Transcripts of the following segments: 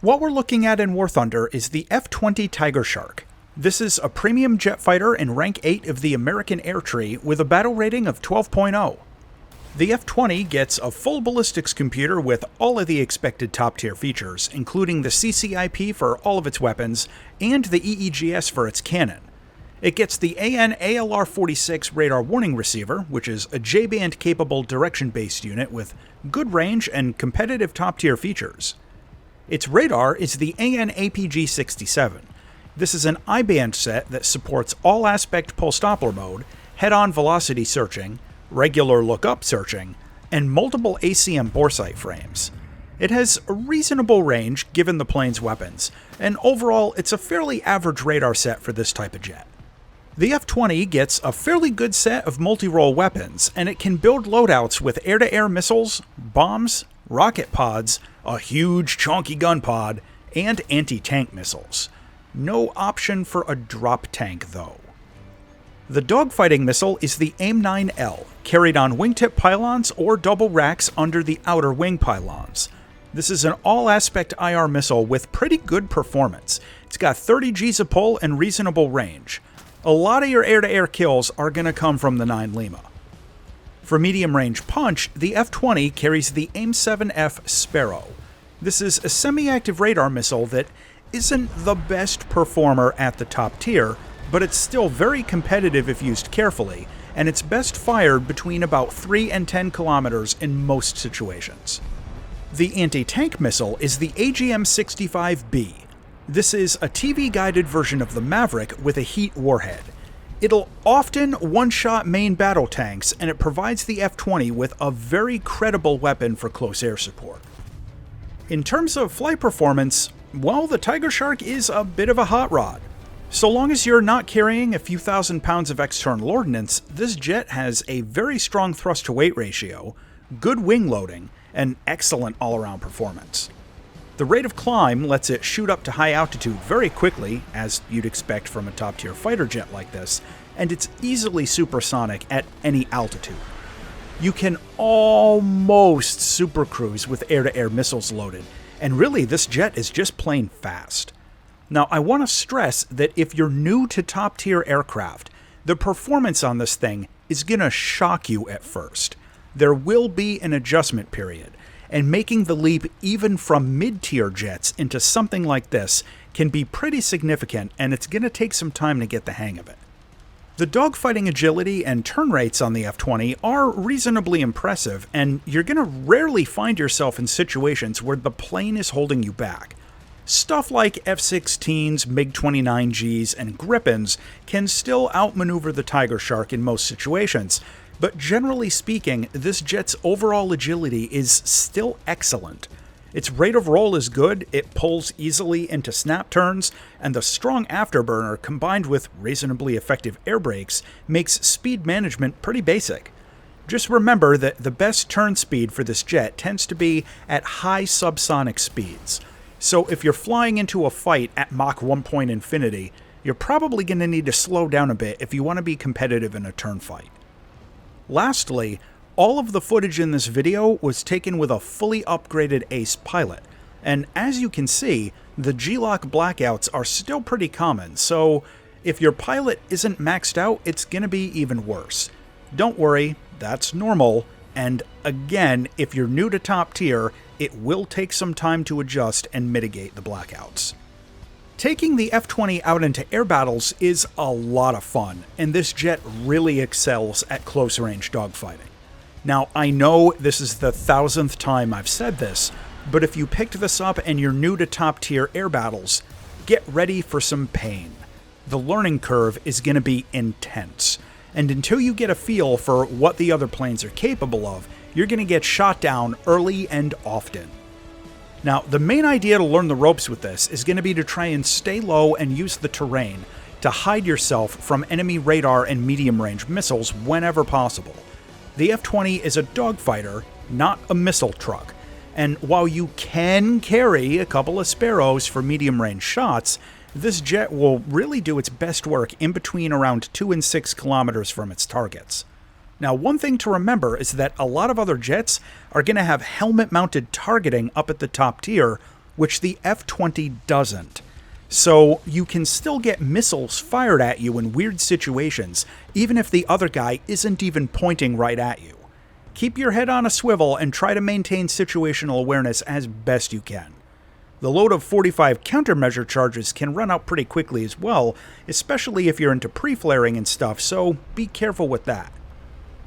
What we're looking at in Warthunder is the F-20 Tigershark. This is a premium jet fighter in rank 8 of the American Air Tree with a battle rating of 12.0. The F-20 gets a full ballistics computer with all of the expected top-tier features, including the CCIP for all of its weapons and the EEGS for its cannon. It gets the AN/ALR-46 radar warning receiver, which is a J-band capable direction-based unit with good range and competitive top-tier features. Its radar is the AN/APG-67. This is an I-band set that supports all-aspect pulse Doppler mode, head-on velocity searching, regular look-up searching, and multiple ACM boresight frames. It has a reasonable range given the plane's weapons, and overall it's a fairly average radar set for this type of jet. The F-20 gets a fairly good set of multi-role weapons, and it can build loadouts with air-to-air missiles, bombs, rocket pods, a huge chunky gun pod, and anti-tank missiles. No option for a drop tank, though. The dogfighting missile is the AIM-9L, carried on wingtip pylons or double racks under the outer wing pylons. This is an all-aspect IR missile with pretty good performance. It's got 30 Gs of pull and reasonable range. A lot of your air-to-air kills are going to come from the 9 Lima. For medium-range punch, the F-20 carries the AIM-7F Sparrow. This is a semi-active radar missile that isn't the best performer at the top tier, but it's still very competitive if used carefully, and it's best fired between about 3 and 10 kilometers in most situations. The anti-tank missile is the AGM-65B. This is a TV-guided version of the Maverick with a heat warhead. It'll often one-shot main battle tanks, and it provides the F-20 with a very credible weapon for close air support. In terms of flight performance, well, the Tigershark is a bit of a hot rod. So long as you're not carrying a few thousand pounds of external ordnance, this jet has a very strong thrust-to-weight ratio, good wing loading, and excellent all-around performance. The rate of climb lets it shoot up to high altitude very quickly, as you'd expect from a top-tier fighter jet like this, and it's easily supersonic at any altitude. You can almost supercruise with air-to-air missiles loaded, and really this jet is just plain fast. Now, I want to stress that if you're new to top-tier aircraft, the performance on this thing is going to shock you at first. There will be an adjustment period, and making the leap even from mid-tier jets into something like this can be pretty significant, and it's going to take some time to get the hang of it. The dogfighting agility and turn rates on the F-20 are reasonably impressive, and you're going to rarely find yourself in situations where the plane is holding you back. Stuff like F-16s, MiG-29Gs, and Gripens can still outmaneuver the Tigershark in most situations, but generally speaking, this jet's overall agility is still excellent. Its rate of roll is good, it pulls easily into snap turns, and the strong afterburner combined with reasonably effective air brakes makes speed management pretty basic. Just remember that the best turn speed for this jet tends to be at high subsonic speeds. So if you're flying into a fight at Mach 1.infinity, you're probably going to need to slow down a bit if you want to be competitive in a turn fight. Lastly, all of the footage in this video was taken with a fully upgraded Ace pilot, and as you can see, the G-lock blackouts are still pretty common, so if your pilot isn't maxed out, it's going to be even worse. Don't worry, that's normal, and again, if you're new to top tier, it will take some time to adjust and mitigate the blackouts. Taking the F-20 out into air battles is a lot of fun, and this jet really excels at close-range dogfighting. Now, I know this is the 1000th time I've said this, but if you picked this up and you're new to top-tier air battles, get ready for some pain. The learning curve is going to be intense, and until you get a feel for what the other planes are capable of, you're going to get shot down early and often. Now, the main idea to learn the ropes with this is going to be to try and stay low and use the terrain to hide yourself from enemy radar and medium-range missiles whenever possible. The F-20 is a dogfighter, not a missile truck, and while you can carry a couple of Sparrows for medium-range shots, this jet will really do its best work in between around 2 and 6 kilometers from its targets. Now, one thing to remember is that a lot of other jets are going to have helmet-mounted targeting up at the top tier, which the F-20 doesn't. So you can still get missiles fired at you in weird situations, even if the other guy isn't even pointing right at you. Keep your head on a swivel and try to maintain situational awareness as best you can. The load of 45 countermeasure charges can run out pretty quickly as well, especially if you're into pre-flaring and stuff, so be careful with that.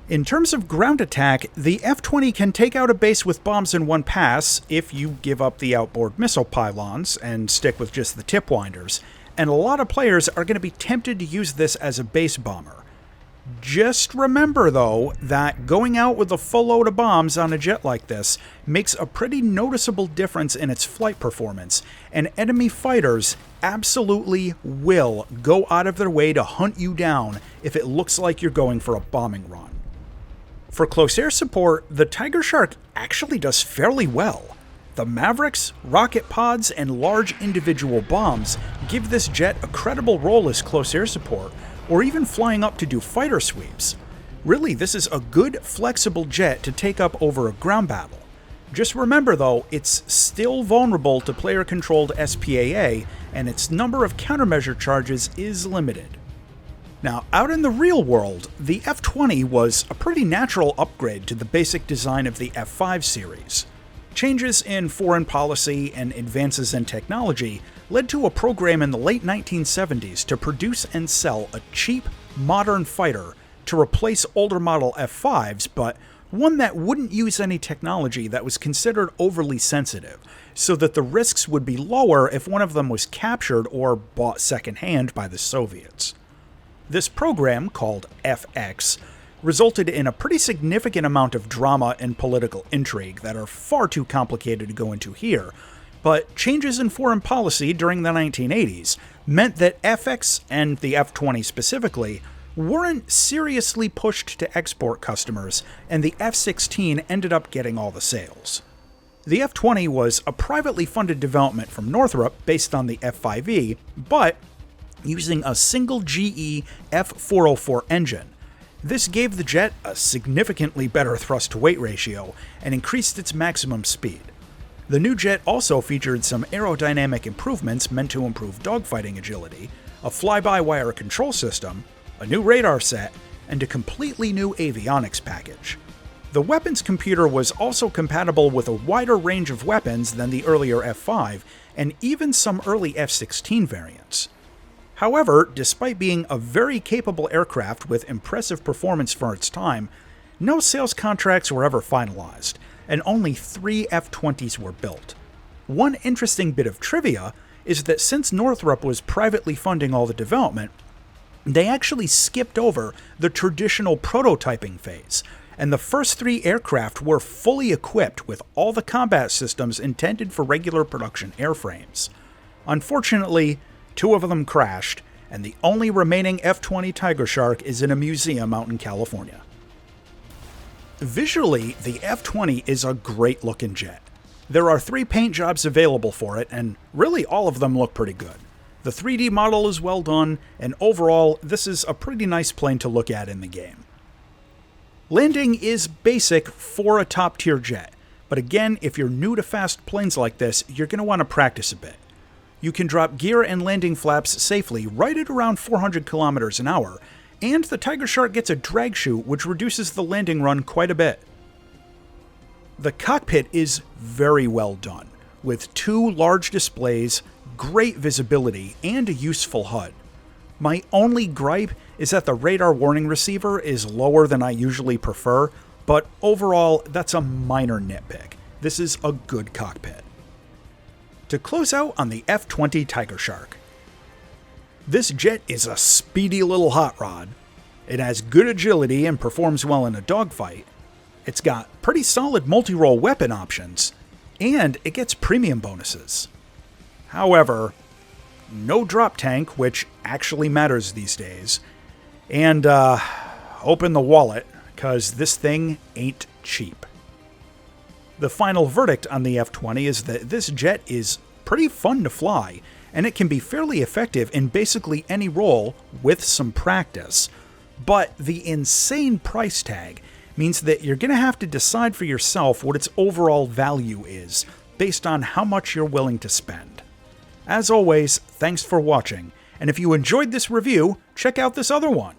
In terms of ground attack, the F-20 can take out a base with bombs in one pass if you give up the outboard missile pylons and stick with just the tip winders, and a lot of players are going to be tempted to use this as a base bomber. Just remember, though, that going out with a full load of bombs on a jet like this makes a pretty noticeable difference in its flight performance, and enemy fighters absolutely will go out of their way to hunt you down if it looks like you're going for a bombing run. For close air support, the Tigershark actually does fairly well. The Mavericks, rocket pods, and large individual bombs give this jet a credible role as close air support, or even flying up to do fighter sweeps. Really, this is a good, flexible jet to take up over a ground battle. Just remember though, it's still vulnerable to player-controlled SPAA, and its number of countermeasure charges is limited. Now, out in the real world, the F-20 was a pretty natural upgrade to the basic design of the F-5 series. Changes in foreign policy and advances in technology led to a program in the late 1970s to produce and sell a cheap, modern fighter to replace older model F-5s, but one that wouldn't use any technology that was considered overly sensitive, so that the risks would be lower if one of them was captured or bought secondhand by the Soviets. This program, called FX, resulted in a pretty significant amount of drama and political intrigue that are far too complicated to go into here, but changes in foreign policy during the 1980s meant that FX, and the F-20 specifically, weren't seriously pushed to export customers, and the F-16 ended up getting all the sales. The F-20 was a privately funded development from Northrop based on the F-5E, but using a single GE F-404 engine. This gave the jet a significantly better thrust-to-weight ratio and increased its maximum speed. The new jet also featured some aerodynamic improvements meant to improve dogfighting agility, a fly-by-wire control system, a new radar set, and a completely new avionics package. The weapons computer was also compatible with a wider range of weapons than the earlier F-5 and even some early F-16 variants. However, despite being a very capable aircraft with impressive performance for its time, no sales contracts were ever finalized, and only 3 F-20s were built. One interesting bit of trivia is that since Northrop was privately funding all the development, they actually skipped over the traditional prototyping phase, and the first 3 aircraft were fully equipped with all the combat systems intended for regular production airframes. Unfortunately, 2 of them crashed, and the only remaining F-20 Tigershark is in a museum out in California. Visually, the F-20 is a great-looking jet. There are 3 paint jobs available for it, and really all of them look pretty good. The 3D model is well done, and overall, this is a pretty nice plane to look at in the game. Landing is basic for a top-tier jet, but again, if you're new to fast planes like this, you're going to want to practice a bit. You can drop gear and landing flaps safely right at around 400 kilometers an hour, and the Tigershark gets a drag chute which reduces the landing run quite a bit. The cockpit is very well done, with 2 large displays, great visibility, and a useful HUD. My only gripe is that the radar warning receiver is lower than I usually prefer, but overall that's a minor nitpick. This is a good cockpit. To close out on the F-20 Tigershark. This jet is a speedy little hot rod. It has good agility and performs well in a dogfight. It's got pretty solid multi-role weapon options, and it gets premium bonuses. However, no drop tank, which actually matters these days, and open the wallet, because this thing ain't cheap. The final verdict on the F-20 is that this jet is pretty fun to fly, and it can be fairly effective in basically any role with some practice. But the insane price tag means that you're going to have to decide for yourself what its overall value is based on how much you're willing to spend. As always, thanks for watching, and if you enjoyed this review, check out this other one.